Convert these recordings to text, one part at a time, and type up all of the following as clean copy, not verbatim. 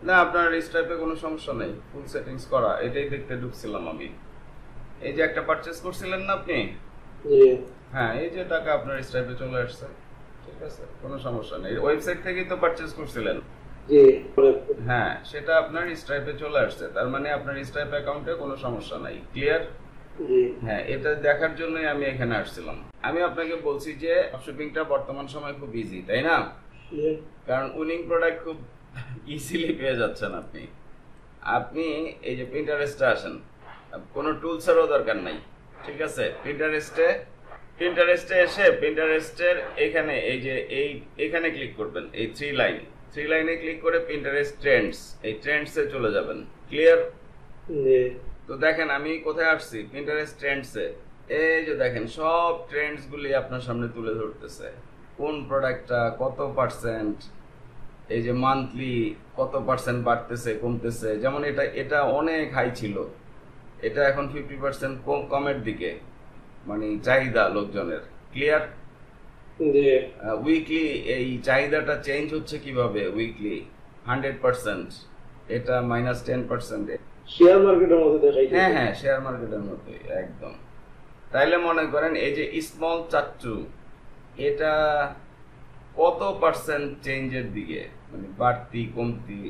না, আপনার স্ট্রাইপে কোনো সমস্যা নেই, ফুল সেটিংস করা, এটাই দেখতে ঢুকছিলাম আমি। এই যে একটা পারচেজ করছিলেন না আপনি? জি হ্যাঁ, এই যে টাকা আপনার স্ট্রাইপে চলে আসছে। ঠিক আছে, কোনো সমস্যা নেই, ওয়েবসাইট থেকেই তো পারচেজ করছিলেন। জি হ্যাঁ, সেটা আপনার স্ট্রাইপে চলে আসছে, তার মানে আপনার স্ট্রাইপ অ্যাকাউন্টে কোনো সমস্যা নাই। ক্লিয়ার? জি হ্যাঁ, এটা দেখার জন্যই আমি এখানে আসছিলাম। আমি আপনাকে বলছি যে শপিংটা বর্তমান সময় খুব ইজি, তাই না? জি কারণ উইনিং প্রোডাক্ট খুব ইজিলি পেয়ে যাচ্ছেন আপনি। আপনি এই যে প্রিন্টারেস্টে আসেন, কোনো টুলসেরও দরকার নাই। ঠিক আছে, প্রিন্টারেস্টে এসে প্রিন্টারেস্টের এখানে এই যে এখানে ক্লিক করবেন, এই থ্রি লাইনে ক্লিক করে প্রিন্টারেস্ট ট্রেন্ডস, এই ট্রেন্ডসে চলে যাবেন। ক্লিয়ার? জি তো দেখেন আমি কোথায় আসছি, প্রিন্টারেস্ট ট্রেন্ডসে। এই যে দেখেন সব ট্রেন্ডস গুলি আপনার সামনে তুলে ধরতেছে, কোন প্রোডাক্টটা কত পার্সেন্ট, এই যে মান্থলি কত পার্সেন্ট বাড়তেছে কমতেছে। যেমন এটা এটা অনেক হাই ছিল, এটা এখন 50% কমের দিকে, মানে চাহিদা লোকজনের। ক্লিয়ার? জি উইকলি এই চাহিদাটা চেঞ্জ হচ্ছে কিভাবে, উইকলি 100%, এটা -10%। শেয়ার মার্কেটের মধ্যে দেখাই হ্যাঁ হ্যাঁ, শেয়ার মার্কেটের মতোই একদম। তাইলে মনে করেন এই যে স্মল চাচ্চু, এটা কত পার্সেন্ট চেঞ্জের দিকে, মানে বাড়তি কমতি,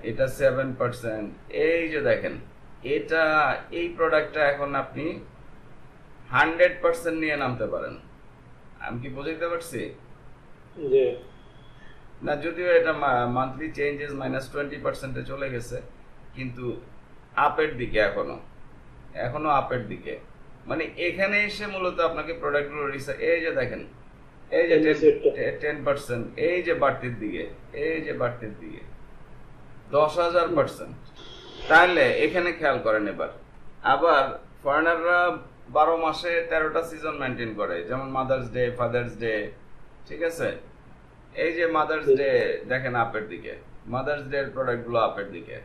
এটা 7%। এই যে দেখেন, এটা এই প্রোডাক্টটা এখন আপনি 100% নিয়ে নামতে পারেন। আমি কি বুঝাইতে পারছি? জি না, যদিও এটা মান্থলি চেঞ্জেস -20%-এ চলে গেছে, কিন্তু আপের দিকে এখনো আপের দিকে। মানে এখানে এসে মূলত আপনাকে প্রোডাক্টগুলো এই যে দেখেন, এই যে 10%, এই যে বাড়তির দিকে, এই যে বাড়তির দিকে 10,000%। তাহলে এখানে খেয়াল করেন এবার। আবার ফরেনাররা 12 মাসে 13টা সিজন মেনটেন করে, যেমন মাদার্স ডে, ফাদার্স ডে। ঠিক আছে, এই যে মাদার্স ডে দেখেন আপের দিকে, মাদার্স ডে এর প্রোডাক্টগুলো আপের দিকে।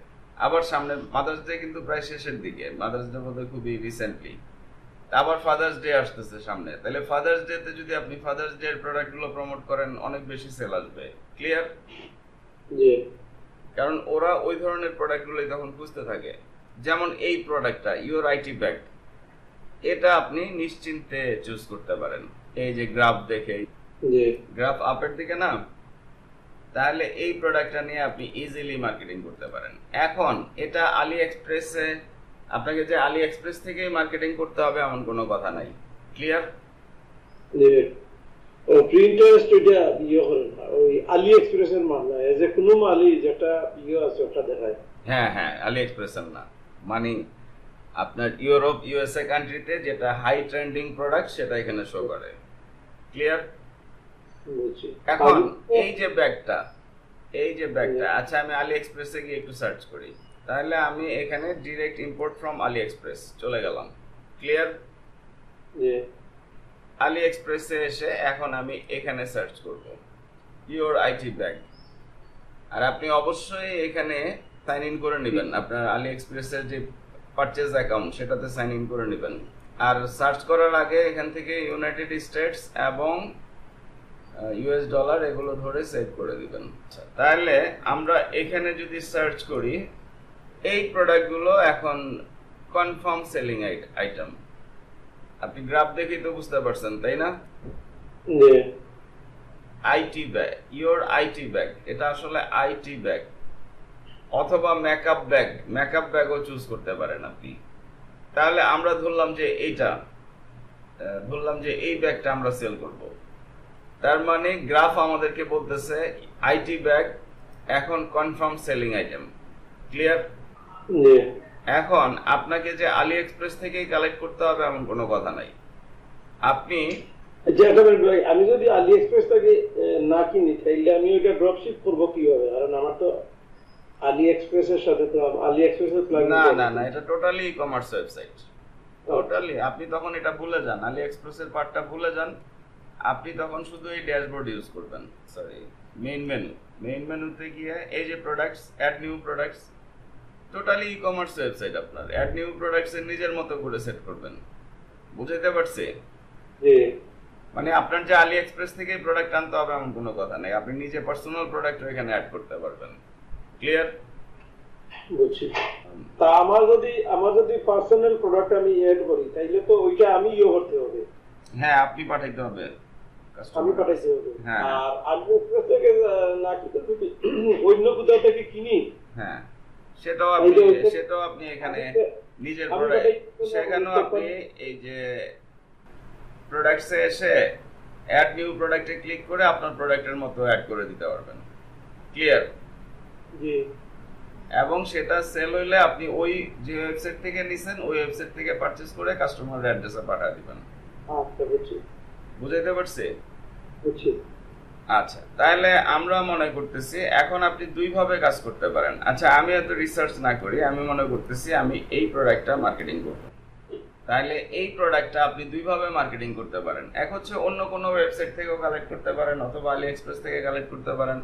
আবার সামনে মাদার্স ডে কিন্তু প্রায় শেষের দিকে, মাদার্স ডে বোধহয় খুবই রিসেন্টলি। আবার ফাদার্স ডে আসতেছে সামনে, তাহলে ফাদার্স ডে তে যদি আপনি ফাদার্স ডে এর প্রোডাক্টগুলো প্রমোট করেন, অনেক বেশি সেল আসবে। ক্লিয়ার? জি কারণ ওরা ওই ধরনের প্রোডাক্টগুলোই তখন খুঁজতে থাকে। যেমন এই প্রোডাক্টটা ইওর আইটি ব্যাগ, এটা আপনি নিশ্চিন্তে চুজ করতে পারেন। এই যে গ্রাফ দেখে, জি গ্রাফ আপের দিকে না, তাহলে এই প্রোডাক্টটা নিয়ে আপনি ইজিলি মার্কেটিং করতে পারেন। এখন এটা আলি এক্সপ্রেসে, আপনাকে যে আলি এক্সপ্রেস থেকেই মার্কেটিং করতে হবে এমন কোনো কথা নাই। ক্লিয়ার? জি ও প্রিন্টারেস্ট এটা ইয়ে করেন না, ওই আলি এক্সপ্রেসের মাল না, যে কোনো মালই যেটা ইয়ে আছে ওটা দেখায়। হ্যাঁ হ্যাঁ, আলি এক্সপ্রেসের না, মানে আপনার ইউরোপ ইউএসএ কান্ট্রিতে যেটা হাই ট্রেন্ডিং প্রোডাক্ট সেটা এখানে শো করে। ক্লিয়ার? বুঝছি। এখন এই যে ব্যাগটা, আচ্ছা আমি আলি এক্সপ্রেসে গিয়ে একটু সার্চ করি, তাহলে আমি এখানে direct import from Ali express চলে গেলাম। ক্লিয়ার? জি আলি এক্সপ্রেসে এসে এখন আমি এখানে সার্চ করব ইওর আইটি ব্যাগ। আর আপনি অবশ্যই এখানে সাইন ইন করে নেবেন, আপনার আলি এক্সপ্রেসের যে পারচেজ অ্যাকাউন্ট সেটাতে সাইন ইন করে নেবেন। আর সার্চ করার আগে এখান থেকে ইউনাইটেড স্টেটস এবং ইউএস ডলার এগুলো ধরে সেভ করে দিবেন। তাহলে আমরা এখানে যদি সার্চ করি, এই প্রোডাক্টগুলো এখন কনফার্ম সেলিং আইটেম। আপনি গ্রাফ দেখেই তো বুঝতে পারছেন, তাই না? জি it bag, your it bag, এটা আসলে আইটি ব্যাগ অথবা মেকআপ ব্যাগও চুজ করতে পারেন আপনি। তাহলে আমরা ধরলাম যে এই ব্যাগটা আমরা সেল করব। তার মানে গ্রাফ আমাদেরকে বলতেছে আইটি ব্যাগ এখন কনফার্ম সেলিং আইটেম। ক্লিয়ার? জি এখন আপনাকে যে আলি এক্সপ্রেস থেকেই কালেক্ট করতে হবে এমন কোনো কথা নাই। আপনি ভাই, আমি যদি আলি এক্সপ্রেস থেকে না কিনি তাইলে আমি ওইটা ড্রপশিপ করবো কিভাবে? কারণ আমার তো আলি এক্সপ্রেসের সাথে তো আলি এক্সপ্রেসের প্লাগইন না, এটা totally e commerce website. Totally আপনি তখন এটা ভুলে যান, আলি এক্সপ্রেসের পার্টটা ভুলে যান। আপনি তখন শুধু এই ড্যাশবোর্ড ইউজ করবেন, সরি মেইন মেনুতে গিয়ে এই যে products, add new products, totally e commerce website. আপনার অ্যাড নিউ প্রোডাক্টস এর নিজের মতো করে সেট করবেন। বুঝাইতে পারছি? জি মানে আপনার যে আলি এক্সপ্রেস থেকে প্রোডাক্ট আনতে হবে এমন কোনো কথা নেই, আপনি নিজে পার্সোনাল প্রোডাক্ট এখানে অ্যাড করতে পারবেন। ক্লিয়ার? বুঝছি। তা আমার যদি পার্সোনাল প্রোডাক্ট আমি এড করি তাইলে তো ওইটা আমি করতে হবে। হ্যাঁ, আপনি পাঠাইতে হবে, আমি পাঠাইতে হবে। হ্যাঁ, আর AliExpress থেকে নাকি তো যদি অন্য কোথাও থেকে কিনি, হ্যাঁ সেটাও আপনি এখানে নিজের প্রোডাক্ট, সেখানেও আপনি এই যে প্রোডাক্টসে এসে অ্যাড নিউ প্রোডাক্টে ক্লিক করে আপনার প্রোডাক্টের মতো অ্যাড করে দিতে পারবেন। ক্লিয়ার? জি। এবং সেটা সেল হইলে আপনি ওই যে ওয়েবসাইট থেকে নিছেন ওই ওয়েবসাইট থেকে পারচেজ করে কাস্টমারের অ্যাড্রেসে পাঠিয়ে দিবেন। আচ্ছা, বুঝছি। বুঝাইতে পারছি? বুঝছি। আচ্ছা, তাহলে আমরা মনে করতেছি এখন আপনি দুই ভাবে কাজ করতে পারেন। আচ্ছা, আমি এত রিসার্চ না করি, আমি মনে করতেছি আমি এই প্রোডাক্টটা মার্কেটিং করব। তাহলে এই প্রোডাক্টটা আপনি দুই ভাবে মার্কেটিং করতে পারেন। এক হচ্ছে অন্য কোনো ওয়েবসাইট থেকেও কালেক্ট করতে পারেন, অথবা আলি এক্সপ্রেস থেকে কালেক্ট করতে পারেন,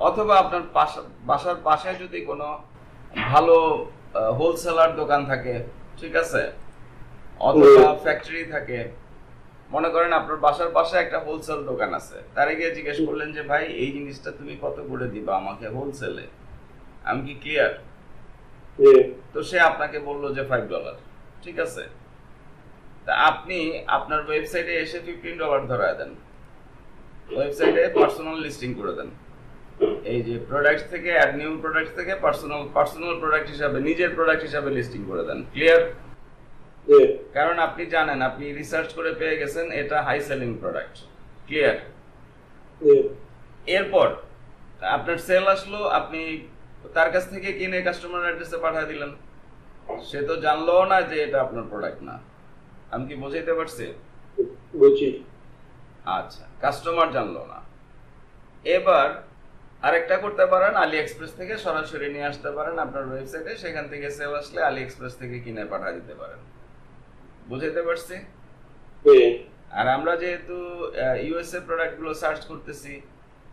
অথবা আপনার বাসার পাশে যদি কোনো ভালো হোলসেলার দোকান থাকে, ঠিক আছে, অথবা ফ্যাক্টরি থাকে, মনে করেন আপনার বাসার পাশে একটা হোলসেল দোকান আছে, তারে গিয়ে জিজ্ঞেস করলেন যে ভাই এই জিনিসটা তুমি কত করে দিবা আমাকে হোলসেলে, আমি কি ক্লিয়ার? তো সে আপনাকে বললো যে $5, ঠিক আছে। তা আপনি আপনার ওয়েবসাইটে এসে $15 ধরায় দেন, ওয়েবসাইটে পার্সোনাল লিস্টিং করে দেন, এই যে প্রোডাক্ট থেকে অ্যাড নিউ প্রোডাক্ট থেকে পার্সোনাল প্রোডাক্ট হিসাবে নিজের প্রোডাক্ট হিসাবে লিস্টিং করে দেন। ক্লিয়ার? কারণ আপনি জানেন, আপনি রিসার্চ করে পেয়ে গেছেন এটা হাই সেলিং প্রোডাক্ট। ক্লিয়ার? এরপর আপনার সেল আসলো, আপনি তার কাছ থেকে কিনে কাস্টমার অ্যাড্রেসে পাঠিয়ে দিলেন, সে তো জানলো না যে এটা আপনার প্রোডাক্ট না। আমি কি বুঝাইতে পারছি? বুঝছি। আচ্ছা, কাস্টমার জানলো না। এবার আরেকটা করতে পারেন, আলি এক্সপ্রেস থেকে সরাসরি নিয়ে আসতে পারেন আপনার ওয়েবসাইটে, সেখান থেকে সেল আসলে আলি এক্সপ্রেস থেকে কিনে পাঠিয়ে দিতে পারেন। বুঝাইতে পারছি? আর আমরা যেহেতু ইউএসএ প্রোডাক্টগুলো সার্চ করতেছি,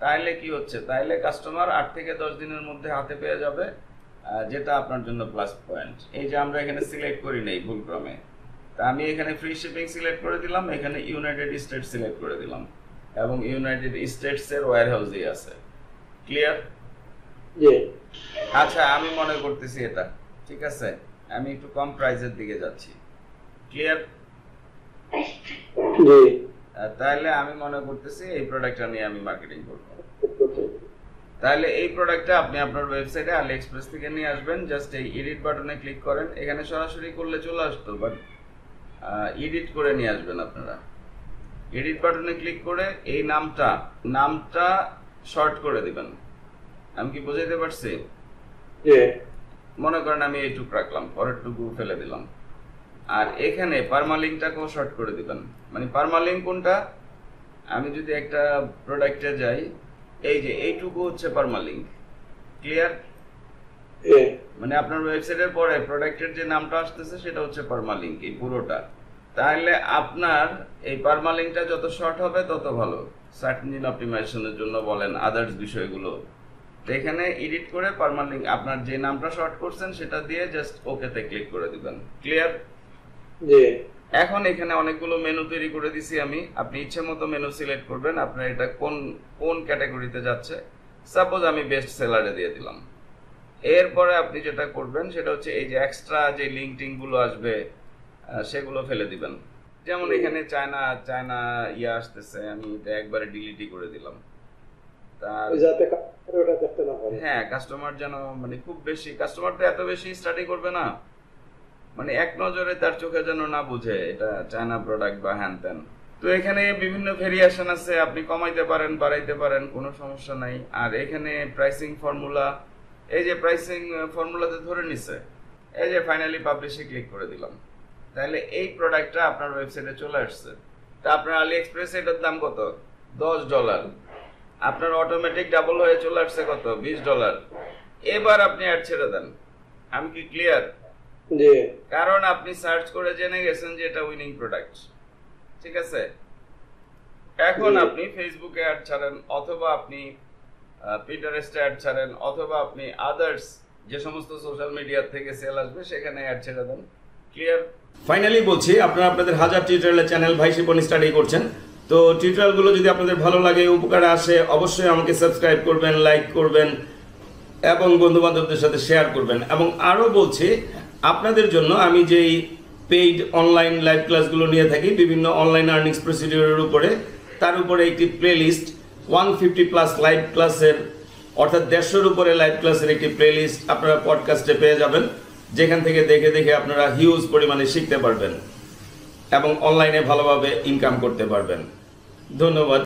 তাহলে কি হচ্ছে, তাহলে কাস্টমার 8 থেকে 10 দিনের মধ্যে হাতে পেয়ে যাবে, যেটা আপনার জন্য প্লাস পয়েন্ট। এই যে আমরা এখানে সিলেক্ট করি নাই ভুলক্রমে, তা আমি এখানে ফ্রি শিপিং সিলেক্ট করে দিলাম, এখানে ইউনাইটেড স্টেটস সিলেক্ট করে দিলাম, এবং ইউনাইটেড স্টেটস এর ওয়্যার হাউসেই আছে। ক্লিয়ার? আচ্ছা, আমি মনে করতেছি এটা ঠিক আছে, আমি একটু কম প্রাইসের দিকে যাচ্ছি। ক্লিয়ার? তাহলে আমি মনে করতেছি এই প্রোডাক্টটা নিয়ে আমি মার্কেটিং করব। তাহলে এই প্রোডাক্টটা আপনি আপনার ওয়েবসাইটে আলি এক্সপ্রেস থেকে নিয়ে আসবেন, জাস্ট এই এডিট বাটনে ক্লিক করেন, এখানে সরাসরি করলে চলে আসতো, বাট এডিট করে নিয়ে আসবেন আপনারা। এডিট বাটনে ক্লিক করে এই নামটা শর্ট করে দিবেন। আমি কি বুঝাইতে পারছি? মনে করেন আমি এইটুক রাখলাম, পরেরটুকু ফেলে দিলাম, আর এখানে পারমালিংকটাকেও শর্ট করে দিবেন। মানে পারমালিংক কোনটা, আমি যদি একটা প্রোডাক্টে যাই, এই যে এইটুকু হচ্ছে পারমালিংক। ক্লিয়ার? মানে আপনার ওয়েবসাইটের পরে প্রোডাক্টের যে নামটা আসতেছে সেটা হচ্ছে পারমালিংক, এই পুরোটা। তাহলে আপনার এই পারমালিংকটা যত শর্ট হবে তত ভালো, সার্চ ইঞ্জিন অপটিমাইজেশনের জন্য বলেন, আদার্স বিষয়গুলো। তো এখানে এডিট করে পারমালিংক আপনার যে নামটা শর্ট করছেন সেটা দিয়ে জাস্ট ওকেতে ক্লিক করে দিবেন। ক্লিয়ার? এখন এখানে অনেকগুলো মেনু তৈরি করে দিছি আমি, আপনি ইচ্ছে মতো মেনু সিলেক্ট করবেন, আপনার এটা কোন ক্যাটাগরিতে যাচ্ছে। সাপোজ আমি বেস্ট সেলারে দিয়ে দিলাম। এরপরে আপনি যেটা করবেন সেটা হচ্ছে এই যে এক্সট্রা যে লিঙ্কিং গুলো আসবে সেগুলো ফেলে দিবেন। যেমন এখানে চায়না আসতেছে, আমি এটা একবারে ডিলিটই করে দিলাম। হ্যাঁ, কাস্টমার যেন মানে খুব বেশি, কাস্টমার তো এত বেশি স্টাডি করবে না, মানে এক নজরে তার চোখে যেন না বুঝে এটা চায়না প্রোডাক্ট বা হ্যান ত্যান। তো এখানে বিভিন্ন ভেরিয়েশন আছে, আপনি কমাইতে পারেন, বাড়াইতে পারেন, কোনো সমস্যা নাই। আর এখানে প্রাইসিং ফর্মুলা, এই যে প্রাইসিং ফর্মুলাতে ধরে নিছে, এই যে ফাইনালি পাবলিশে ক্লিক করে দিলাম, তাহলে এই প্রোডাক্টটা আপনার ওয়েবসাইটে চলে আসছে। তা আপনার আলি এক্সপ্রেস এটার দাম কত? $10। আপনার অটোমেটিক ডাবল হয়ে চলে আসছে কত? $20। এবার আপনি অ্যাড ছেড়ে দেন। আমি কি ক্লিয়ার? কারণ আপনি সার্চ করে জেনে গেছেন যে এটা উইনিং প্রোডাক্ট, ঠিক আছে। এখন আপনি ফেসবুকে অ্যাড ছাড়েন, অথবা আপনি পিন্টারেস্টে অ্যাড ছাড়েন, অথবা আপনি আদার্স যে সমস্ত সোশ্যাল মিডিয়া থেকে সেল আসবে সেখানে অ্যাড ছেড়ে দেন। ক্লিয়ার? ফাইনালি বলছি, আপনারা আপনাদের হাজার টিউটোরিয়ালের চ্যানেল ভাই শিপন স্টাডি করছেন, তো টিউটোরিয়ালগুলো যদি আপনাদের ভালো লাগে, উপকারে আসে, অবশ্যই আমাকে সাবস্ক্রাইব করবেন, লাইক করবেন, এবং বন্ধু বান্ধবদের সাথে শেয়ার করবেন। এবং আরও বলছি, আপনাদের জন্য আমি যেই পেইড অনলাইন লাইভ ক্লাসগুলো নিয়ে থাকি বিভিন্ন অনলাইন আর্নিংস প্রসিডিওরের উপরে, তার উপরে একটি প্লেলিস্ট 150+ লাইভ ক্লাসের, অর্থাৎ 150-এর উপরে লাইভ ক্লাসের একটি প্লেলিস্ট আপনারা পডকাস্টে পেয়ে যাবেন, যেখান থেকে দেখে দেখে আপনারা হিউজ পরিমাণে শিখতে পারবেন এবং অনলাইনে ভালোভাবে ইনকাম করতে পারবেন। ধন্যবাদ।